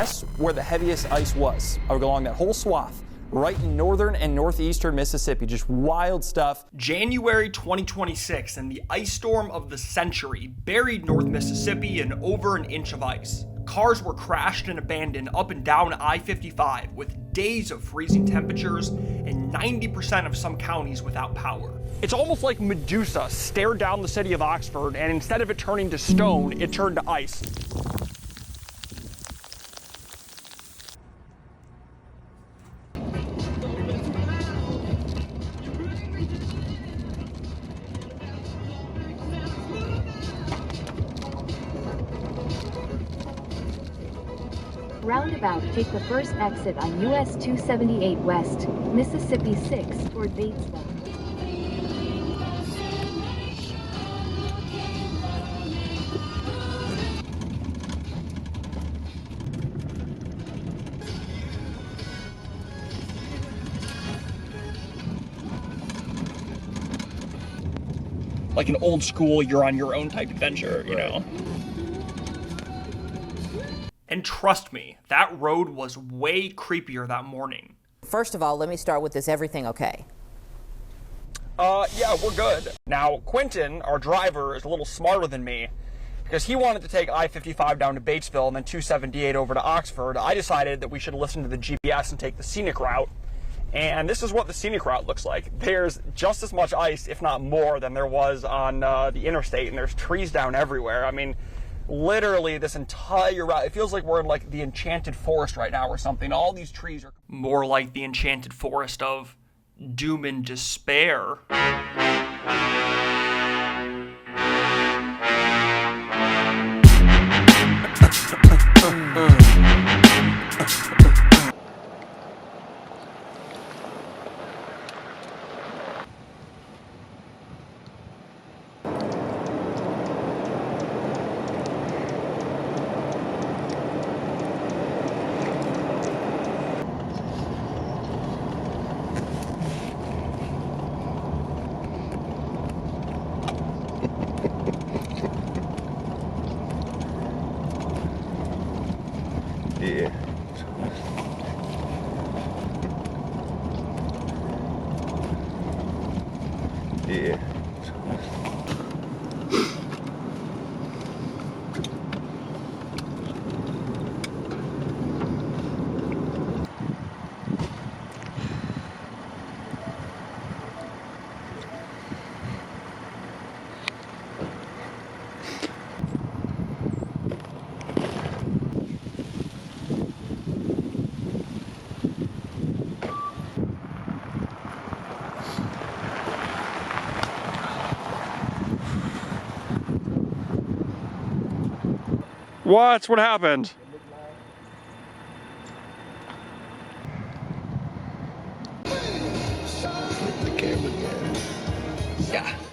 guess where the heaviest ice was? I would go along that whole swath, right in northern and northeastern Mississippi. Just wild stuff. January 2026, and the ice storm of the century buried North Mississippi in over an inch of ice. Cars were crashed and abandoned up and down I-55 with days of freezing temperatures and 90% of some counties without power. It's almost like Medusa stared down the city of Oxford, and instead of it turning to stone, it turned to ice. Roundabout, take the first exit on US 278 West, Mississippi 6 toward Batesville. Like an old school, you're on your own type adventure, you know? And trust me, that road was way creepier that morning. First of all, let me start with, is everything okay? Yeah, we're good. Now, Quentin, our driver, is a little smarter than me, because he wanted to take I-55 down to Batesville and then 278 over to Oxford. I decided that we should listen to the GPS and take the scenic route. And this is what the scenic route looks like. There's just as much ice, if not more, than there was on the interstate, and there's trees down everywhere. I mean, literally this entire route, it feels like we're in like the enchanted forest right now or something. All these trees are More like the enchanted forest of doom and despair. Yeah. Yeah. What? What happened? The camera guy. Yeah.